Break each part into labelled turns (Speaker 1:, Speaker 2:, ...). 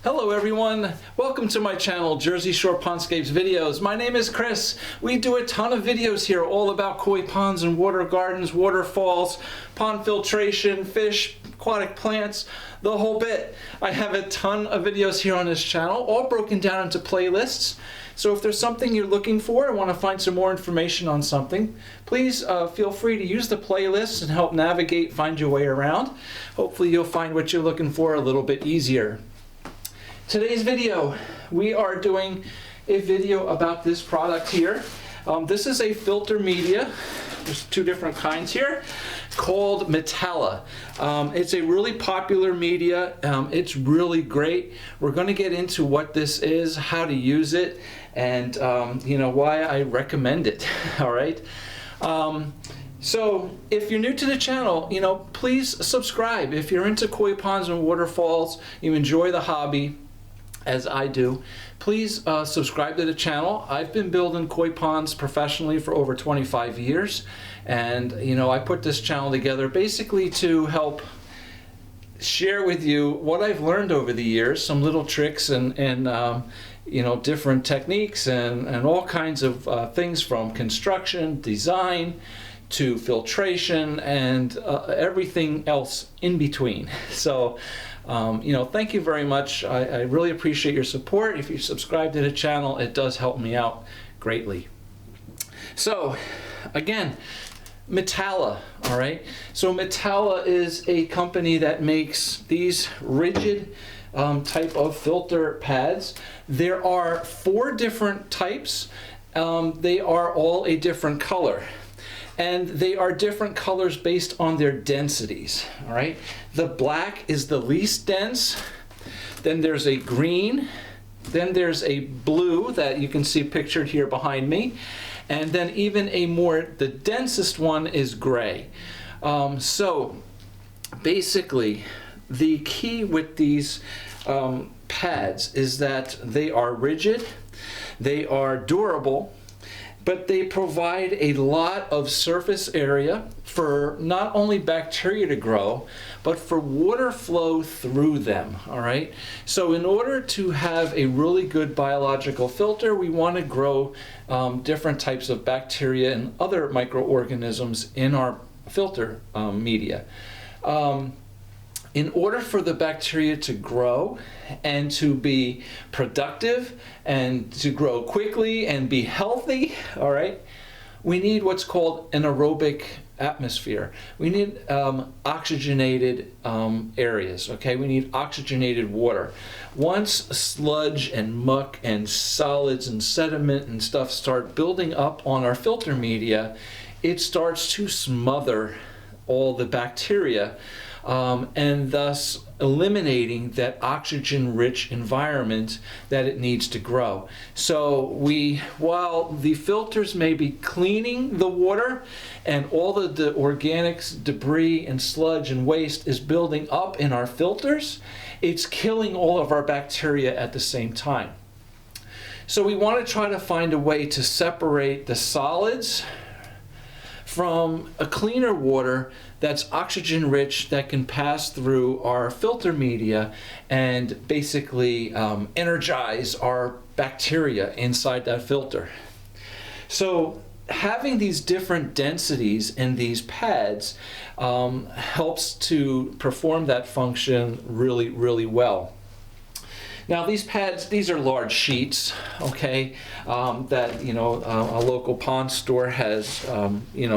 Speaker 1: Hello everyone, welcome to my channel Jersey Shore Pondscapes videos. My name is Chris. We do a ton of videos here all about koi ponds and water gardens, waterfalls, pond filtration, fish, aquatic plants, the whole bit. I have a ton of videos here on this channel, all broken down into playlists. So if there's something you're looking for and want to find some more information on something, please feel free to use the playlists and help navigate, find your way around. Hopefully you'll find what you're looking for a little bit easier. Today's video, we are doing a video about this product here. This is a filter media. There's two different kinds here, called Matala. It's a really popular media. It's really great. We're going to get into what this is, how to use it, and why I recommend it. All right. So if you're new to the channel, please subscribe. If you're into koi ponds and waterfalls, you enjoy the hobby, as I do, please subscribe to the channel. I've been building koi ponds professionally for over 25 years, and I put this channel together basically to help share with you what I've learned over the years, some little tricks and different techniques and all kinds of things, from construction, design, to filtration, and everything else in between. So thank you very much. I really appreciate your support. If you subscribe to the channel, it does help me out greatly. So again, Matala, all right? So Matala is a company that makes these rigid type of filter pads. There are 4 different types. They are all a different color. And they are different colors based on their densities, all right? The black is the least dense, then there's a green, then there's a blue that you can see pictured here behind me, and then even the densest one is gray. So basically, the key with these pads is that they are rigid, they are durable, but they provide a lot of surface area for not only bacteria to grow, but for water flow through them, all right? So in order to have a really good biological filter, we want to grow different types of bacteria and other microorganisms in our filter media. In order for the bacteria to grow and to be productive and to grow quickly and be healthy, all right, we need what's called an aerobic atmosphere. We need oxygenated areas, okay? We need oxygenated water. Once sludge and muck and solids and sediment and stuff start building up on our filter media, it starts to smother all the bacteria, and thus eliminating that oxygen-rich environment that it needs to grow. So while the filters may be cleaning the water and all the organics, debris, and sludge and waste is building up in our filters, it's killing all of our bacteria at the same time. So we want to try to find a way to separate the solids from a cleaner water that's oxygen rich, that can pass through our filter media and basically energize our bacteria inside that filter. So having these different densities in these pads helps to perform that function really, really well. Now these pads, these are large sheets, okay, that a local pond store has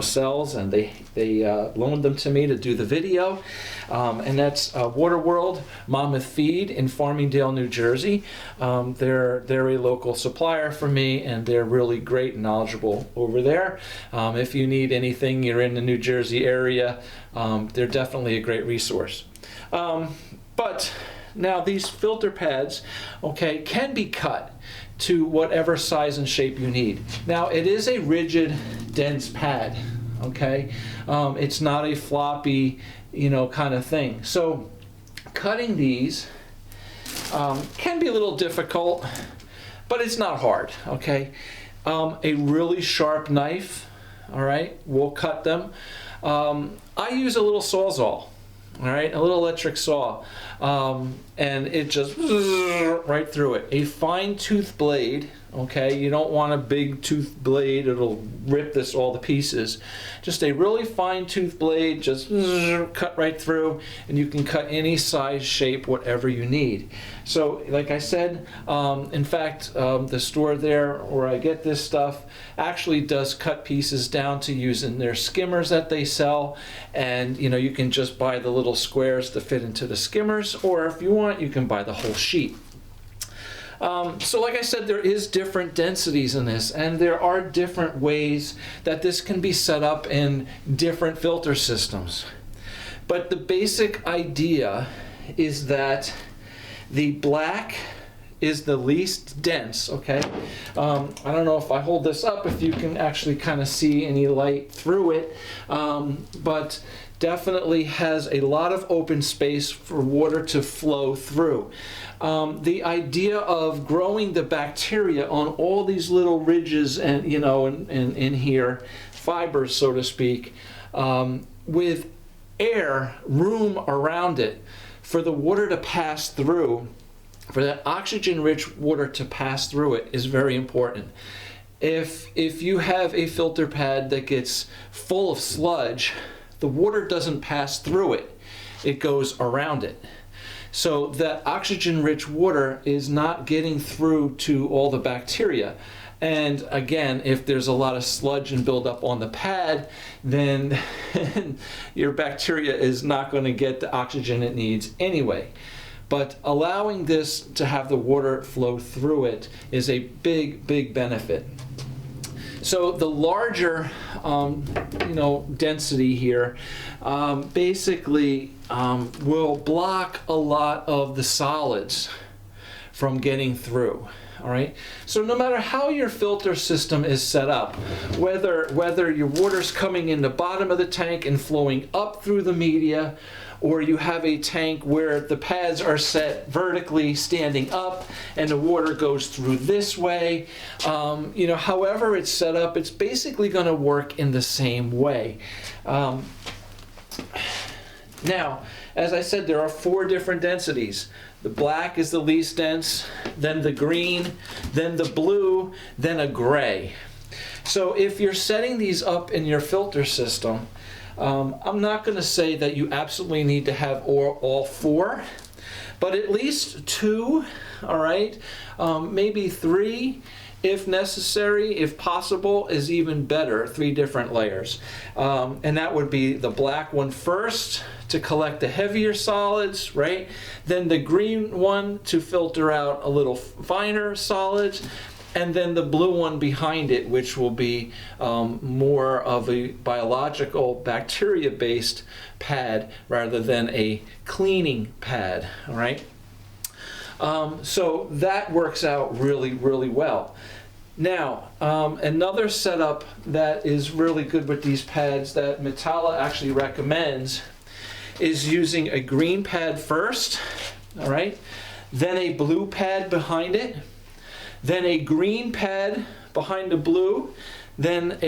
Speaker 1: sells, and they loaned them to me to do the video, and that's Water World Monmouth Feed in Farmingdale, New Jersey. They're a local supplier for me, and they're really great and knowledgeable over there. If you need anything, you're in the New Jersey area, they're definitely a great resource. But now these filter pads, okay, can be cut to whatever size and shape you need. Now it is a rigid, dense pad, okay? It's not a floppy, kind of thing. So cutting these can be a little difficult, but it's not hard, okay? A really sharp knife, all right, will cut them. I use a little Sawzall. All right, a little electric saw, and it just right through it. A fine tooth blade, okay, you don't want a big tooth blade, it'll rip this all to pieces. Just a really fine tooth blade, just cut right through, and you can cut any size, shape, whatever you need. So like I said, in fact, the store there where I get this stuff actually does cut pieces down to using their skimmers that they sell, and you can just buy the little squares to fit into the skimmers, or if you want, you can buy the whole sheet. So like I said, there is different densities in this, and there are different ways that this can be set up in different filter systems. But the basic idea is that the black is the least dense, okay? I don't know if I hold this up, if you can actually kind of see any light through it, but definitely has a lot of open space for water to flow through. The idea of growing the bacteria on all these little ridges and in here, fibers so to speak, with air, room around it for the water to pass through, for that oxygen-rich water to pass through it is very important. If you have a filter pad that gets full of sludge, the water doesn't pass through it, it goes around it. So that oxygen-rich water is not getting through to all the bacteria. And again, if there's a lot of sludge and buildup on the pad, then your bacteria is not going to get the oxygen it needs anyway. But allowing this to have the water flow through it is a big, big benefit. So the larger, density here basically will block a lot of the solids from getting through. All right. So no matter how your filter system is set up, whether your water's coming in the bottom of the tank and flowing up through the media, or you have a tank where the pads are set vertically standing up and the water goes through this way, however it's set up, it's basically going to work in the same way. Now, as I said, there are 4 different densities. The black is the least dense, then the green, then the blue, then a gray. So if you're setting these up in your filter system, I'm not going to say that you absolutely need to have all 4, but at least 2, all right? Maybe 3 if necessary, if possible, is even better, 3 different layers. And that would be the black one first to collect the heavier solids, right? Then the green one to filter out a little finer solids, and then the blue one behind it, which will be more of a biological bacteria-based pad rather than a cleaning pad, all right? So that works out really, really well. Now, another setup that is really good with these pads that Matala actually recommends is using a green pad first, all right? Then a blue pad behind it, then a green pad behind the blue, then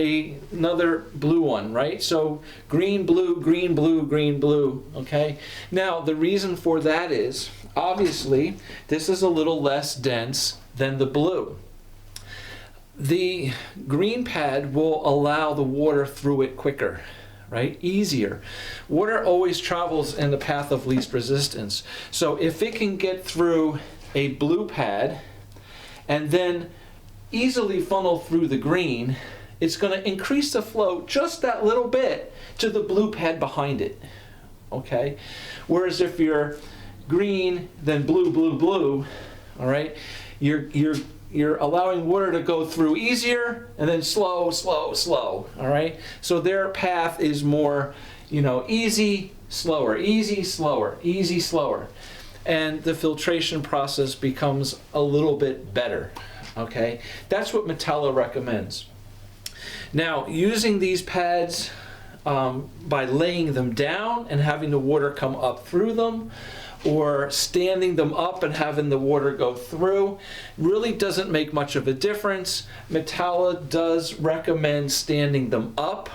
Speaker 1: another blue one, right? So green, blue, green, blue, green, blue, okay? Now, the reason for that is, obviously, this is a little less dense than the blue. The green pad will allow the water through it quicker, right? Easier. Water always travels in the path of least resistance. So if it can get through a blue pad and then easily funnel through the green, it's going to increase the flow just that little bit to the blue pad behind it, okay? Whereas if you're green, then blue, blue, blue, all right, you're allowing water to go through easier and then slow, slow, slow, all right? So their path is more, easy, slower, easy, slower, easy, slower. And the filtration process becomes a little bit better, okay? That's what Matala recommends. Now, using these pads by laying them down and having the water come up through them, or standing them up and having the water go through, really doesn't make much of a difference. Matala does recommend standing them up,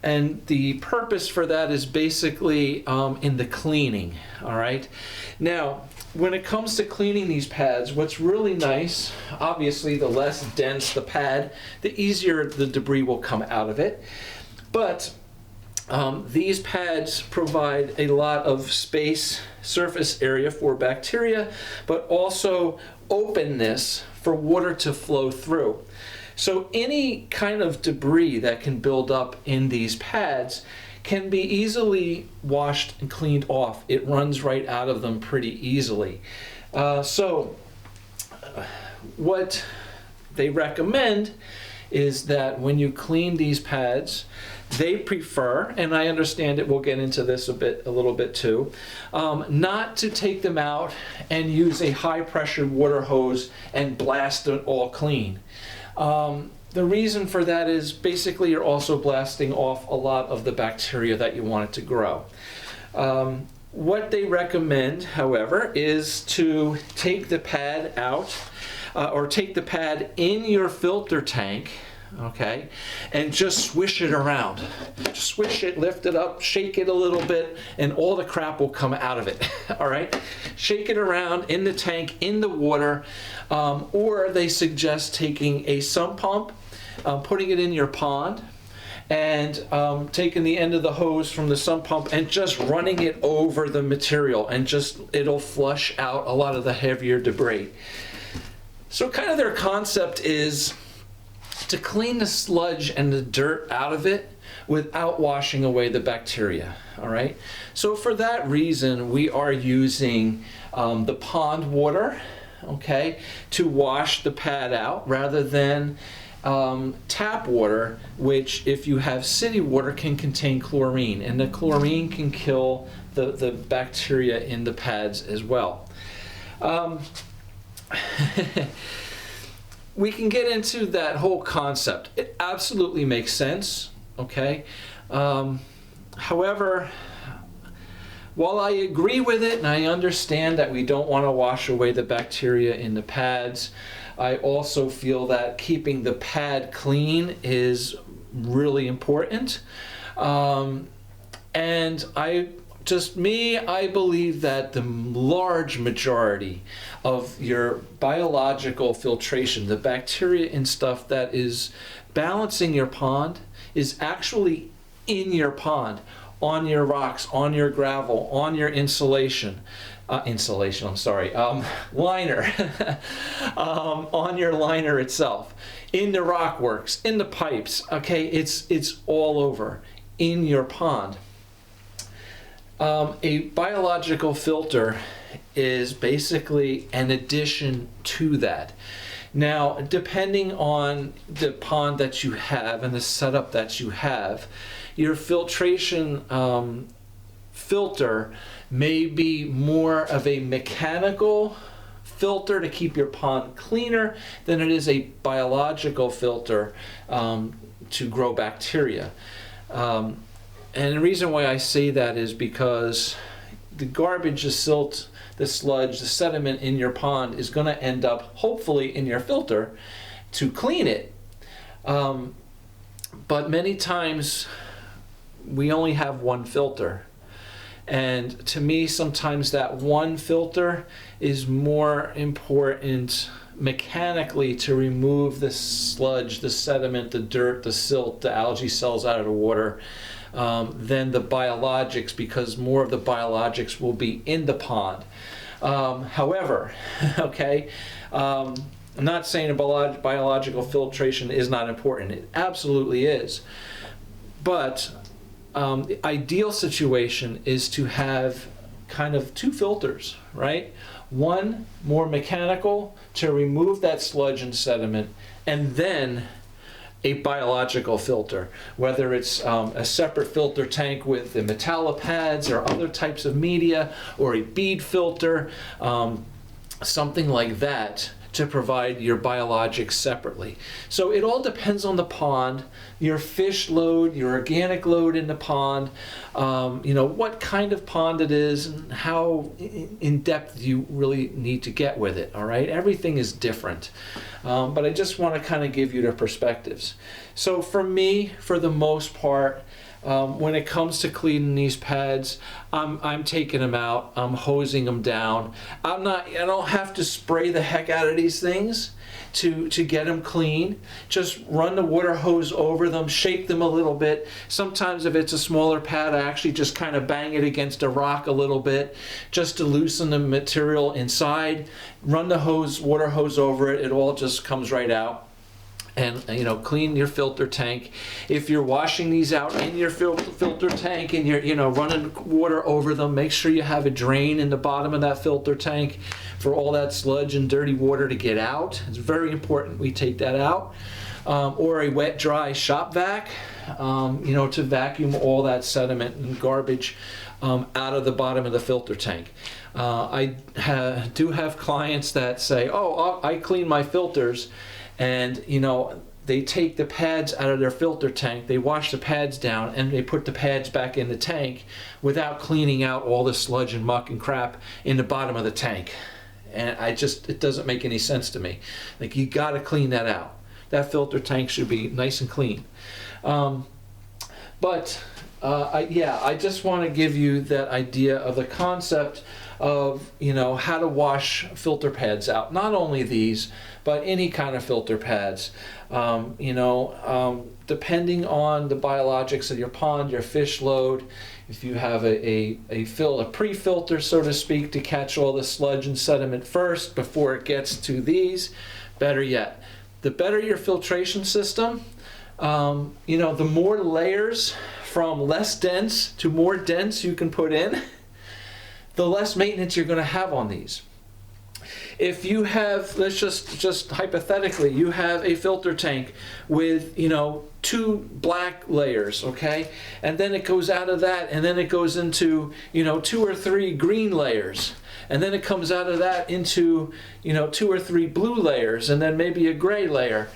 Speaker 1: and the purpose for that is basically in the cleaning, all right? Now, when it comes to cleaning these pads, what's really nice, obviously the less dense the pad, the easier the debris will come out of it. But these pads provide a lot of space, surface area for bacteria, but also openness for water to flow through. So any kind of debris that can build up in these pads can be easily washed and cleaned off. It runs right out of them pretty easily. What they recommend is that when you clean these pads, they prefer, and I understand it, we'll get into this a little bit too, not to take them out and use a high pressure water hose and blast it all clean. The reason for that is basically you're also blasting off a lot of the bacteria that you want it to grow. What they recommend, however, is to take the pad out or take the pad in your filter tank, okay, and just swish it around. Just swish it, lift it up, shake it a little bit, and all the crap will come out of it. All right? Shake it around in the tank, in the water, or they suggest taking a sump pump, putting it in your pond, and taking the end of the hose from the sump pump and just running it over the material, and just it'll flush out a lot of the heavier debris. So kind of their concept is to clean the sludge and the dirt out of it without washing away the bacteria. All right, so for that reason we are using the pond water, okay, to wash the pad out, rather than tap water, which if you have city water can contain chlorine, and the chlorine can kill the bacteria in the pads as well. We can get into that whole concept. It absolutely makes sense, okay? However, while I agree with it and I understand that we don't want to wash away the bacteria in the pads, I also feel that keeping the pad clean is really important. And I believe that the large majority of your biological filtration, the bacteria and stuff that is balancing your pond, is actually in your pond, on your rocks, on your gravel, on your liner, on your liner itself, in the rock works, in the pipes, okay? It's all over in your pond. A biological filter is basically an addition to that. Now, depending on the pond that you have and the setup that you have, your filtration filter may be more of a mechanical filter to keep your pond cleaner than it is a biological filter to grow bacteria. And the reason why I say that is because the garbage, the silt, the sludge, the sediment in your pond is going to end up, hopefully, in your filter to clean it. But many times we only have one filter. And to me, sometimes that one filter is more important mechanically to remove the sludge, the sediment, the dirt, the silt, the algae cells out of the water, than the biologics, because more of the biologics will be in the pond. However, okay, I'm not saying biological filtration is not important. It absolutely is. But the ideal situation is to have kind of two filters, right? One more mechanical to remove that sludge and sediment, and then a biological filter, whether it's a separate filter tank with the Matala pads or other types of media, or a bead filter, something like that, to provide your biologics separately. So it all depends on the pond, your fish load, your organic load in the pond, what kind of pond it is, and how in depth you really need to get with it, all right? Everything is different. But I just want to kind of give you the perspectives. So for me, for the most part, when it comes to cleaning these pads, I'm taking them out, I'm hosing them down. I don't have to spray the heck out of these things to get them clean. Just run the water hose over them, shake them a little bit. Sometimes if it's a smaller pad, I actually just kind of bang it against a rock a little bit just to loosen the material inside. Run the water hose over it, it all just comes right out. And clean your filter tank. If you're washing these out in your filter tank and you're running water over them, make sure you have a drain in the bottom of that filter tank for all that sludge and dirty water to get out. It's very important we take that out. Or a wet dry shop vac, to vacuum all that sediment and garbage out of the bottom of the filter tank. I do have clients that say, oh, I clean my filters, and they take the pads out of their filter tank, they wash the pads down, and they put the pads back in the tank without cleaning out all the sludge and muck and crap in the bottom of the tank. And it doesn't make any sense to me. Like, you got to clean that out. That filter tank should be nice and clean. I just want to give you that idea of the concept of how to wash filter pads out. Not only these, but any kind of filter pads. Depending on the biologics of your pond, your fish load, if you have a pre-filter, so to speak, to catch all the sludge and sediment first before it gets to these, better yet. The better your filtration system, the more layers from less dense to more dense you can put in, the less maintenance you're going to have on these. If you have, let's just hypothetically, you have a filter tank with 2 black layers, okay, and then it goes out of that, and then it goes into 2 or 3 green layers, and then it comes out of that into 2 or 3 blue layers, and then maybe a gray layer.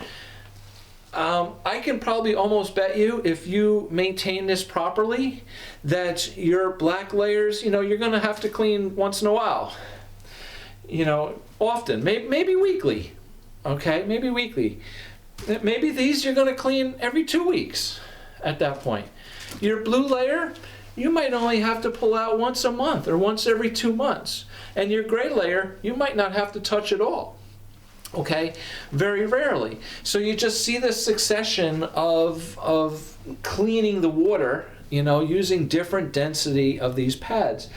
Speaker 1: I can probably almost bet you, if you maintain this properly, that your black layers, you're going to have to clean once in a while. Often, maybe weekly, okay, maybe weekly. Maybe these you're going to clean every 2 weeks at that point. Your blue layer, you might only have to pull out once a month or once every 2 months. And your gray layer, you might not have to touch at all. Okay, very rarely. So you just see this succession of cleaning the water, using different density of these pads.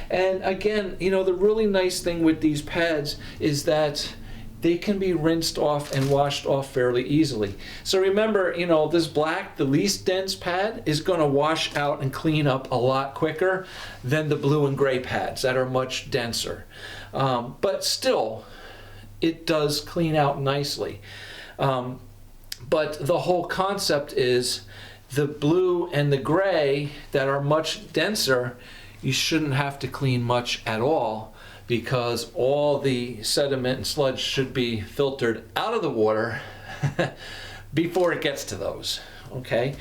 Speaker 1: And again, the really nice thing with these pads is that they can be rinsed off and washed off fairly easily. So remember, this black, the least dense pad, is going to wash out and clean up a lot quicker than the blue and gray pads that are much denser. But still, it does clean out nicely. But the whole concept is the blue and the gray that are much denser, you shouldn't have to clean much at all, because all the sediment and sludge should be filtered out of the water before it gets to those. Okay,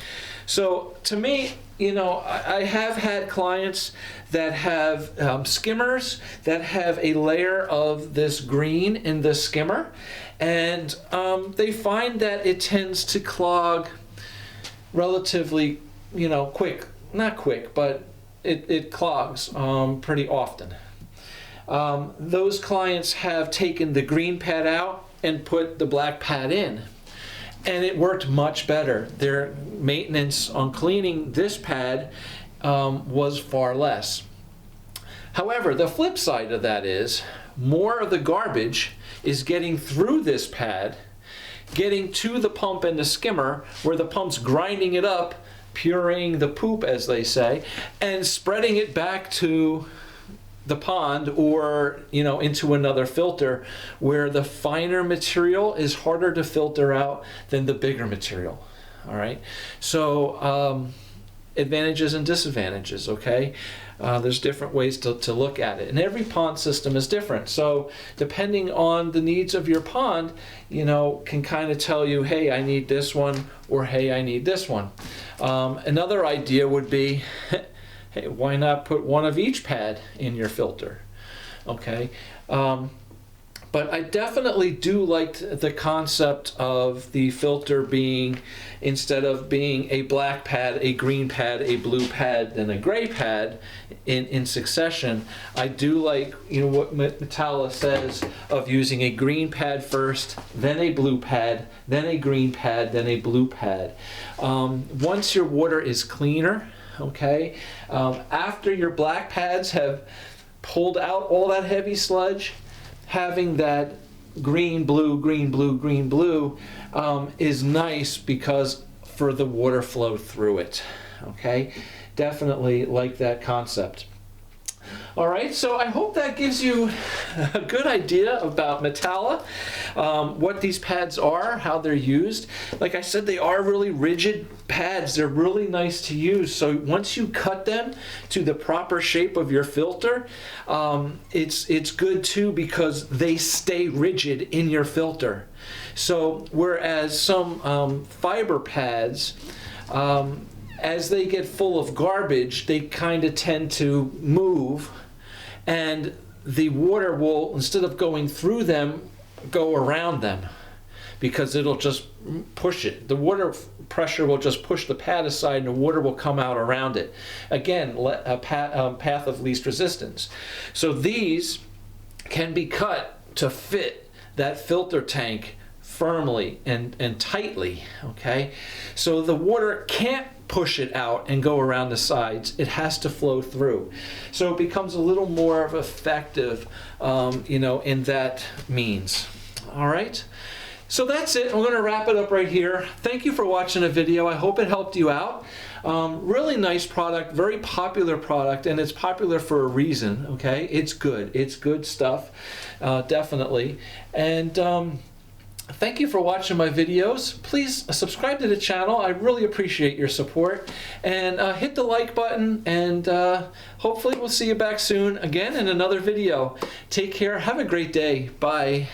Speaker 1: so to me, I have had clients that have skimmers that have a layer of this green in the skimmer, and they find that it tends to clog relatively, quick. Not quick, but it clogs pretty often. Those clients have taken the green pad out and put the black pad in, and it worked much better. Their maintenance on cleaning this pad was far less. However, the flip side of that is more of the garbage is getting through this pad, getting to the pump and the skimmer, where the pump's grinding it up, pureeing the poop, as they say, and spreading it back to the pond or into another filter, where the finer material is harder to filter out than the bigger material. All right, so advantages and disadvantages. Okay, there's different ways to look at it, and every pond system is different. So depending on the needs of your pond, can kind of tell you, hey, I need this one, or hey, I need this one. Another idea would be, hey, why not put one of each pad in your filter? Okay, but But I definitely do like the concept of the filter being, instead of being a black pad, a green pad, a blue pad, then a gray pad in succession. I do like, you know, what Matala says of using a green pad first, then a blue pad, then a green pad, then a blue pad. Once your water is cleaner, okay, after your black pads have pulled out all that heavy sludge, having that green, blue, green, blue, green, blue is nice because for the water flow through it. Okay, definitely like that concept. All right, so I hope that gives you a good idea about Matala, what these pads are, how they're used. Like I said, they are really rigid pads. They're really nice to use. So once you cut them to the proper shape of your filter, it's good too because they stay rigid in your filter. So whereas some fiber pads, as they get full of garbage, they kind of tend to move, and the water will, instead of going through them, go around them because it'll just push it. The water pressure will just push the pad aside and the water will come out around it. Again, a path of least resistance. So these can be cut to fit that filter tank firmly and tightly, okay? So the water can't push it out and go around the sides. It has to flow through. So it becomes a little more of effective, you know, in that means. All right? So that's it. I'm going to wrap it up right here. Thank you for watching the video. I hope it helped you out. Really nice product, very popular product, and it's popular for a reason, okay? It's good. It's good stuff, definitely. And thank you for watching my videos. Please subscribe to the channel. I really appreciate your support. And hit the like button, and hopefully we'll see you back soon again in another video. Take care. Have a great day. Bye.